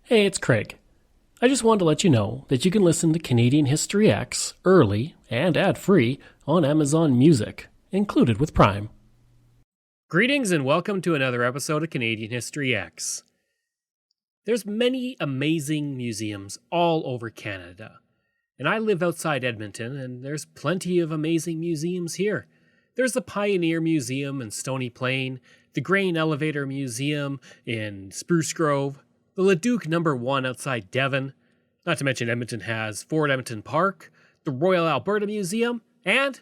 Hey, it's Craig. I just wanted to let you know that you can listen to Canadian History X early and ad-free on Amazon Music, included with Prime. Greetings and welcome to another episode of Canadian History X. There's many amazing museums all over Canada. And I live outside Edmonton, and there's plenty of amazing museums here. There's the Pioneer Museum in Stony Plain, the Grain Elevator Museum in Spruce Grove, the Leduc No. 1 outside Devon. Not to mention Edmonton has Fort Edmonton Park, the Royal Alberta Museum, and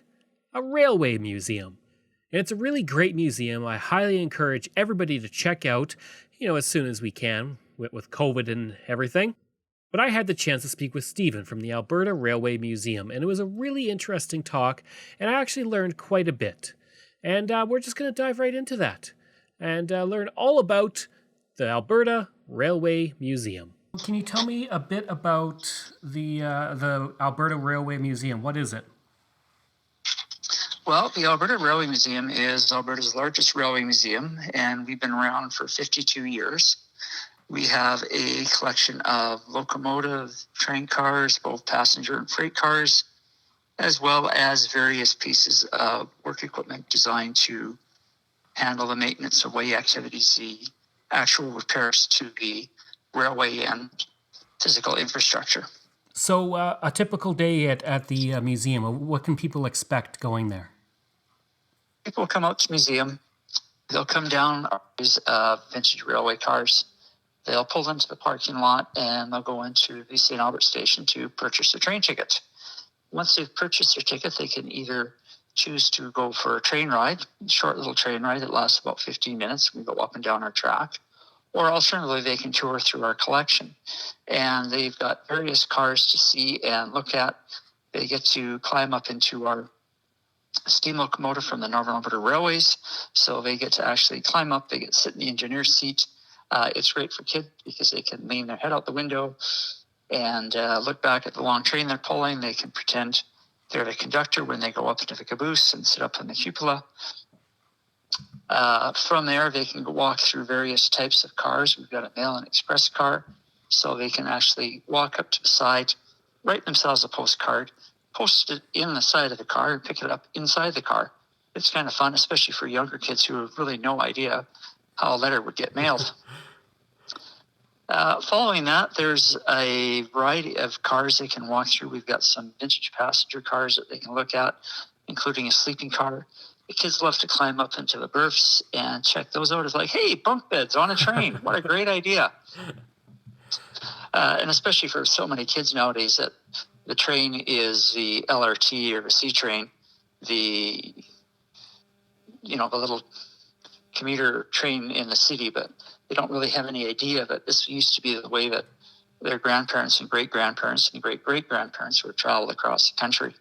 a railway museum. And it's a really great museum. I highly encourage everybody to check out, as soon as we can, with COVID and everything. But I had the chance to speak with Stephen from the Alberta Railway Museum, and it was a really interesting talk, and I actually learned quite a bit. And we're just going to dive right into that and learn all about the Alberta Railway Museum. Can you tell me a bit about the Alberta Railway Museum? What is it? Well, the Alberta Railway Museum is Alberta's largest railway museum, and we've been around for 52 years. We have a collection of locomotive train cars, both passenger and freight cars, as well as various pieces of work equipment designed to handle the maintenance of way activities, the actual repairs to the railway and physical infrastructure. So a typical day at the museum, what can people expect going there? People come out to the museum. They'll come down these vintage railway cars. They'll pull into the parking lot and they'll go into the St. Albert station to purchase a train ticket. Once they've purchased their ticket, they can either choose to go for a train ride, a short little train ride that lasts about 15 minutes. We go up and down our track. Or alternatively, they can tour through our collection. And they've got various cars to see and look at. They get to climb up into our steam locomotive from the Northern Alberta Railways. So they get to actually climb up. They get to sit in the engineer's seat. It's great for kids because they can lean their head out the window and look back at the long train they're pulling. They can pretend they're the conductor when they go up into the caboose and sit up in the cupola. From there, they can walk through various types of cars. We've got a mail and express car, so they can actually walk up to the side, write themselves a postcard, post it in the side of the car, and pick it up inside the car. It's kind of fun, especially for younger kids who have really no idea how a letter would get mailed. Following that, there's a variety of cars they can walk through. We've got some vintage passenger cars that they can look at, including a sleeping car. The kids love to climb up into the berths and check those out. It's like, hey, bunk beds on a train. What a great idea. And especially for so many kids nowadays that the train is the LRT or the C train, the little commuter train in the city, but they don't really have any idea that this used to be the way that their grandparents and great-grandparents and great-great-grandparents would travel across the country.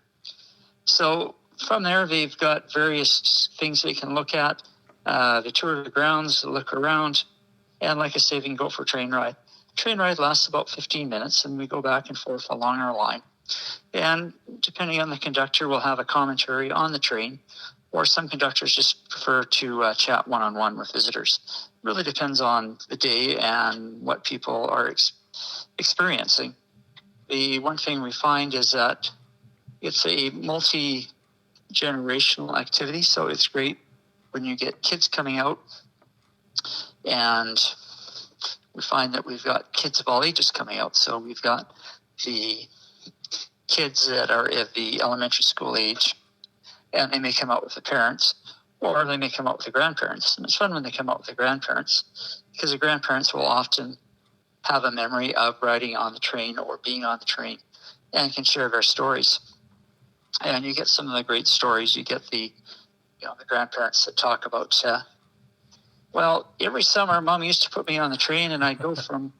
So from there, they've got various things they can look at. The tour of the grounds, look around, and like I say, they can go for a train ride. Train ride lasts about 15 minutes, and we go back and forth along our line. And depending on the conductor, we'll have a commentary on the train, or some conductors just prefer to chat one-on-one with visitors. It really depends on the day and what people are experiencing. The one thing we find is that it's a multi-generational activity, so it's great when you get kids coming out, and we find that we've got kids of all ages coming out. So we've got the kids that are at the elementary school age, and they may come out with the parents, or they may come out with the grandparents. And it's fun when they come out with the grandparents, because the grandparents will often have a memory of riding on the train or being on the train and can share their stories. And you get some of the great stories. You get the grandparents that talk about, every summer Mom used to put me on the train and I'd go from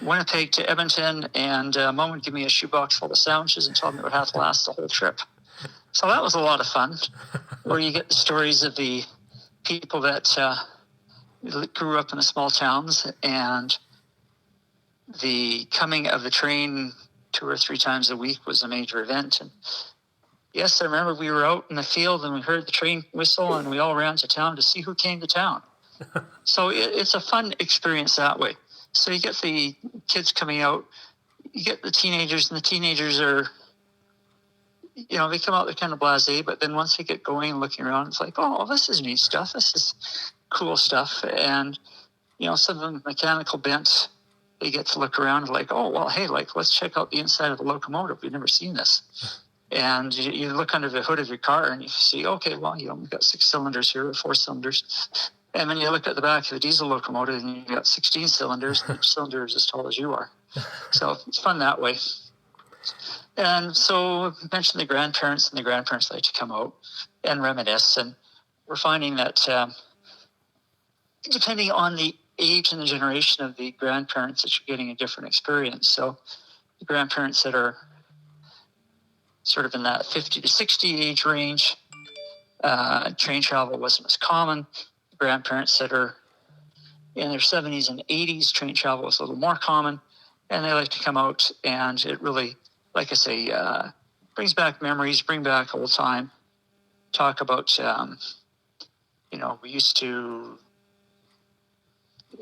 Winnipeg to Edmonton, and Mom would give me a shoebox full of sandwiches and tell me it would have to last the whole trip. So that was a lot of fun, where you get the stories of the people that grew up in the small towns, and the coming of the train 2 or 3 times a week was a major event. And yes, I remember we were out in the field and we heard the train whistle and we all ran to town to see who came to town. So it's a fun experience that way. So you get the kids coming out, you get the teenagers, and the teenagers are, they come out, they're kind of blasé, but then once they get going and looking around, it's like, oh, this is neat stuff. This is cool stuff. And, some of them mechanical bent, they get to look around and like, oh, well, hey, let's check out the inside of the locomotive. We've never seen this. And you look under the hood of your car and you see, okay, well, we've got 6 cylinders here, or 4 cylinders. And then you look at the back of the diesel locomotive and you've got 16 cylinders, and each cylinder is as tall as you are. So it's fun that way. And so I mentioned the grandparents, and the grandparents like to come out and reminisce. And we're finding that depending on the age and the generation of the grandparents, that you're getting a different experience. So the grandparents that are sort of in that 50 to 60 age range, train travel wasn't as common. The grandparents that are in their 70s and 80s, train travel was a little more common. And they like to come out, and it really, like I say, brings back memories, bring back old time. Talk about, we used to,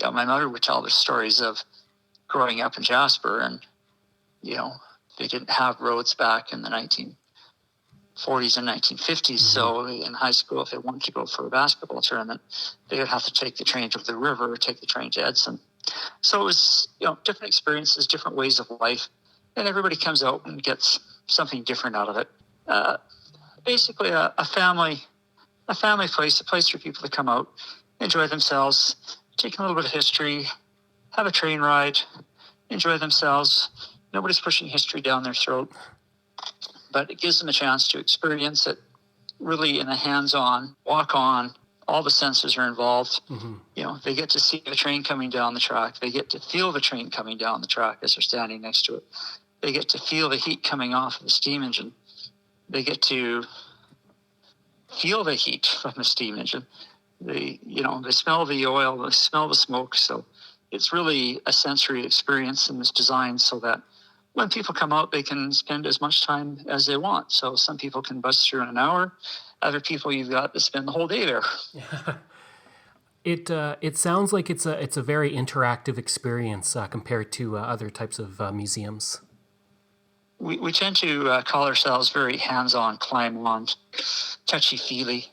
my mother would tell the stories of growing up in Jasper, and, they didn't have roads back in the 1940s and 1950s. Mm-hmm. So in high school, if they wanted to go for a basketball tournament, they would have to take the train to the river or take the train to Edson. So it was, different experiences, different ways of life, and everybody comes out and gets something different out of it. Basically, a family place, a place for people to come out, enjoy themselves, take a little bit of history, have a train ride, enjoy themselves. Nobody's pushing history down their throat, but it gives them a chance to experience it really in a hands-on, walk-on. All the senses are involved. Mm-hmm. They get to see the train coming down the track. They get to feel the train coming down the track as they're standing next to it. They get to feel the heat coming off of the steam engine. They get to feel the heat from the steam engine. They smell the oil, they smell the smoke. So it's really a sensory experience, and it's designed so that when people come out, they can spend as much time as they want. So some people can buzz through in an hour. Other people, you've got to spend the whole day there. It sounds like it's a very interactive experience compared to other types of museums. We tend to call ourselves very hands-on, climb-on, touchy-feely.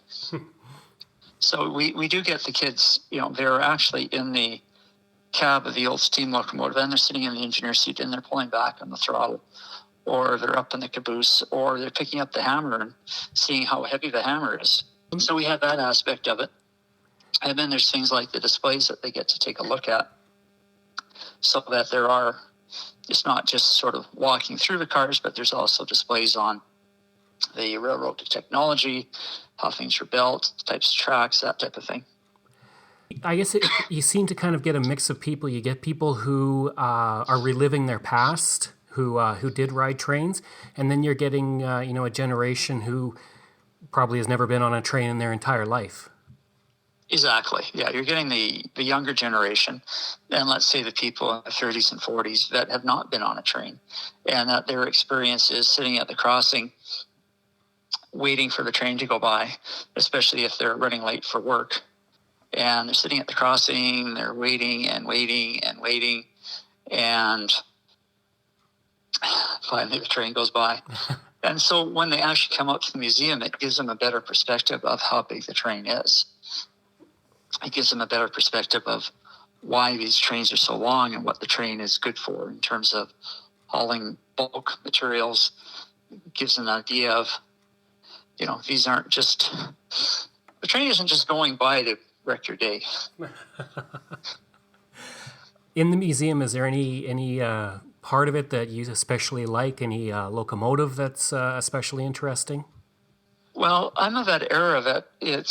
So we do get the kids, they're actually in the cab of the old steam locomotive, and they're sitting in the engineer's seat, and they're pulling back on the throttle, or they're up in the caboose, or they're picking up the hammer and seeing how heavy the hammer is. So we have that aspect of it. And then there's things like the displays that they get to take a look at, so that it's not just sort of walking through the cars, but there's also displays on the railroad technology, how things are built, types of tracks, that type of thing. I guess you seem to kind of get a mix of people. You get people who are reliving their past, who did ride trains, and then you're getting a generation who probably has never been on a train in their entire life. Exactly. Yeah, you're getting the younger generation, and let's say the people in their 30s and 40s that have not been on a train, and that their experience is sitting at the crossing, waiting for the train to go by, especially if they're running late for work. And they're sitting at the crossing, they're waiting and waiting and waiting, and finally the train goes by. And so when they actually come up to the museum, it gives them a better perspective of how big the train is. It gives them a better perspective of why these trains are so long and what the train is good for in terms of hauling bulk materials. It gives them an idea of, these aren't just, the train isn't just going by to wreck your day. In the museum, is there any part of it that you especially like? Any locomotive that's especially interesting? Well, I'm of that era that the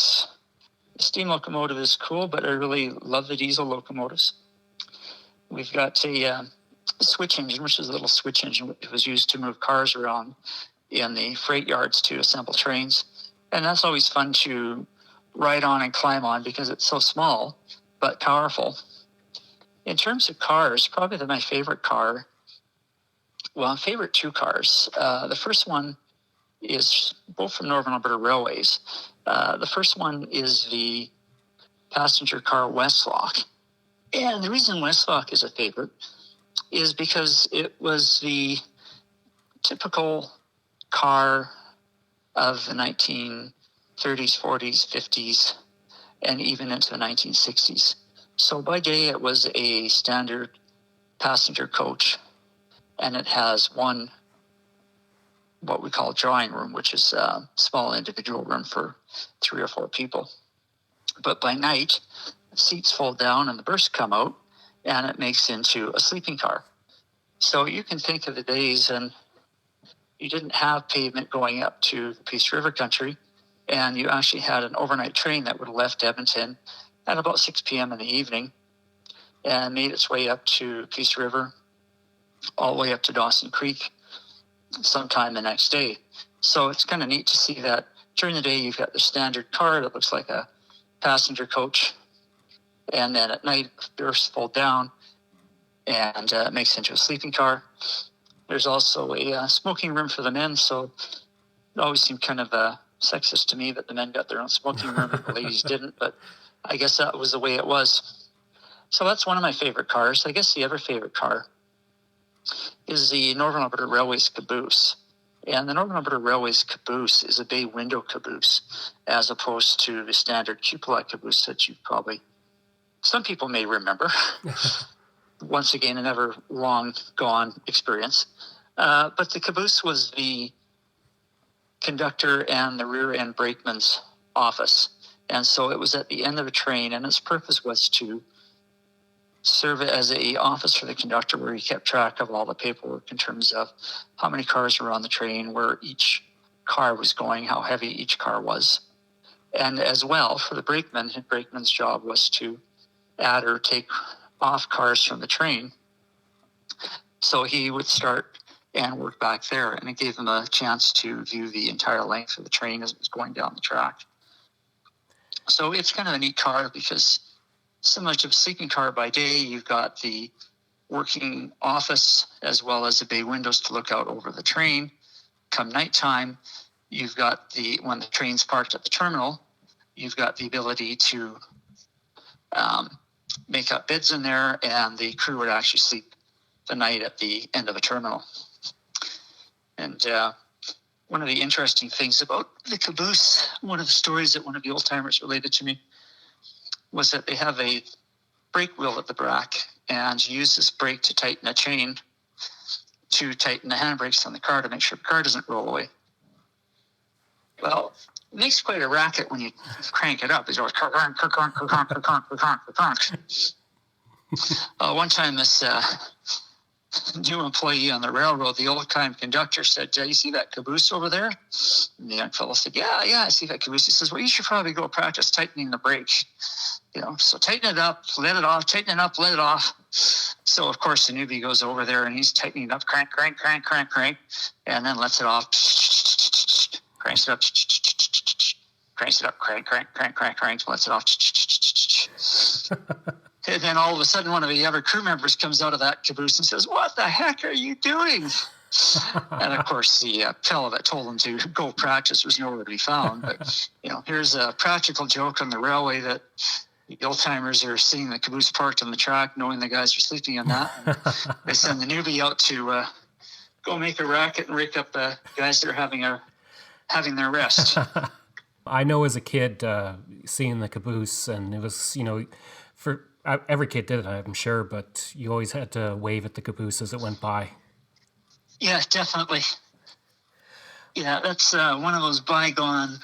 steam locomotive is cool, but I really love the diesel locomotives. We've got a switch engine, which is a little switch engine which was used to move cars around in the freight yards to assemble trains. And that's always fun to ride on and climb on because it's so small but powerful. In terms of cars, probably my favorite car, favorite two cars. The first one is both from Northern Alberta Railways. The first one is the passenger car Westlock, And the reason Westlock is a favorite is because it was the typical car of the 1930s, 40s, 50s, and even into the 1960s. So by day, it was a standard passenger coach, and it has one, what we call drawing room, which is a small individual room for 3 or 4 people. But by night, the seats fold down and the berths come out, and it makes into a sleeping car. So you can think of the days, and you didn't have pavement going up to the Peace River country, and you actually had an overnight train that would have left Edmonton at about 6 p.m. in the evening and made its way up to Peace River, all the way up to Dawson Creek sometime the next day. So it's kind of neat to see that during the day you've got the standard car that looks like a passenger coach, and then at night berths fold down and it makes into a sleeping car. There's also a smoking room for the men, so it always seemed kind of sexist to me that the men got their own smoking room and the ladies didn't, but I guess that was the way it was. So that's one of my favorite cars. I guess the other favorite car is the Northern Alberta Railway's caboose. And the Northern Alberta Railway's caboose is a bay window caboose, as opposed to the standard cupola caboose that some people may remember. Once again, another long gone experience. But the caboose was the conductor and the rear end brakeman's office. And so it was at the end of the train, and its purpose was to serve as a office for the conductor, where he kept track of all the paperwork in terms of how many cars were on the train, where each car was going, how heavy each car was. And as well, for the brakeman, his brakeman's job was to add or take off cars from the train. So he would start and work back there, and it gave him a chance to view the entire length of the train as it was going down the track. So it's kind of a neat car, because so much of a sleeping car by day, you've got the working office as well as the bay windows to look out over the train. Come nighttime, you've got when the train's parked at the terminal, you've got the ability to make up beds in there, and the crew would actually sleep the night at the end of the terminal. And one of the interesting things about the caboose, one of the stories that one of the old timers related to me, was that they have a brake wheel at the back, and you use this brake to tighten a chain to tighten the handbrakes on the car to make sure the car doesn't roll away. Well, it makes quite a racket when you crank it up. It's always one time this new employee on the railroad, the old-time conductor, said, you see that caboose over there? And the young fellow said, yeah, I see that caboose. He says, well, you should probably go practice tightening the brake. So tighten it up, let it off, tighten it up, let it off. So, of course, the newbie goes over there, and he's tightening it up, crank, and then lets it off, cranks it up, cranks it up, crank, lets it off. And then all of a sudden, one of the other crew members comes out of that caboose and says, what the heck are you doing? And of course, the fellow that told him to go practice was nowhere to be found. But, here's a practical joke on the railway that the old timers are seeing the caboose parked on the track, knowing the guys are sleeping on that. And they send the newbie out to go make a racket and wake up the guys that are having their rest. I know as a kid, seeing the caboose, and it was, for every kid did it, I'm sure, but you always had to wave at the caboose as it went by. Yeah, definitely. Yeah, that's one of those bygone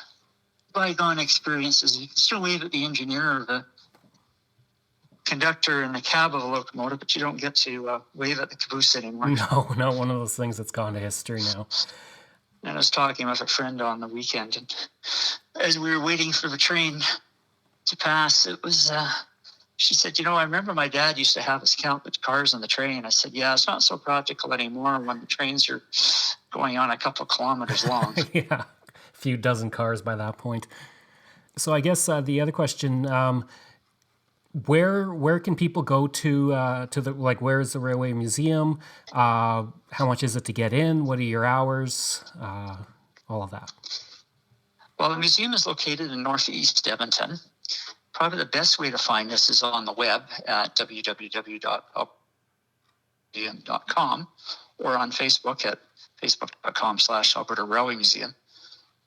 experiences. You can still wave at the engineer or the conductor in the cab of a locomotive, but you don't get to wave at the caboose anymore. No, one of those things that's gone to history now. And I was talking with a friend on the weekend, and as we were waiting for the train to pass, it was... she said, I remember my dad used to have us count the cars on the train. I said, yeah, it's not so practical anymore when the trains are going on a couple of kilometers long. Yeah, a few dozen cars by that point. So I guess the other question, where can people go to the, where is the Railway Museum? How much is it to get in? What are your hours? All of that. Well, the museum is located in northeast Edmonton, probably the best way to find us is on the web at www.albertamuseum.com or on Facebook at facebook.com/Alberta Railway Museum.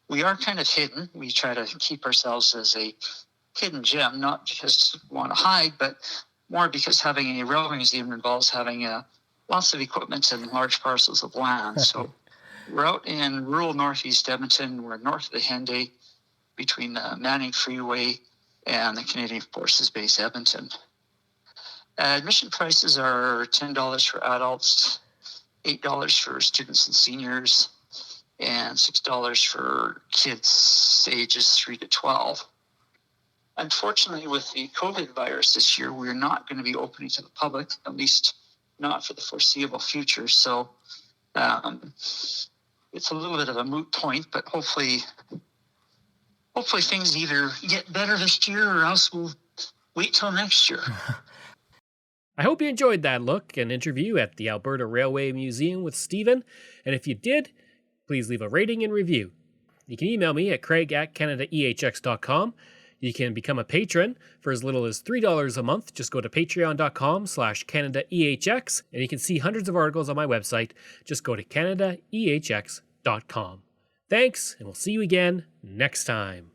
We are kind of hidden. We try to keep ourselves as a hidden gem, not because we want to hide, but more because having a railway museum involves having lots of equipment and large parcels of land. So we're out in rural northeast Edmonton. We're north of the Henday, between the Manning Freeway and the Canadian Forces Base, Edmonton. Admission prices are $10 for adults, $8 for students and seniors, and $6 for kids ages 3 to 12. Unfortunately, with the COVID virus this year, we're not going to be opening to the public, at least not for the foreseeable future. So it's a little bit of a moot point, but hopefully things either get better this year or else we'll wait till next year. I hope you enjoyed that look and interview at the Alberta Railway Museum with Stephen. And if you did, please leave a rating and review. You can email me at craig@canadaehx.com. You can become a patron for as little as $3 a month. Just go to patreon.com/CanadaEHX, and you can see hundreds of articles on my website. Just go to CanadaEHX.com. Thanks, and we'll see you again next time.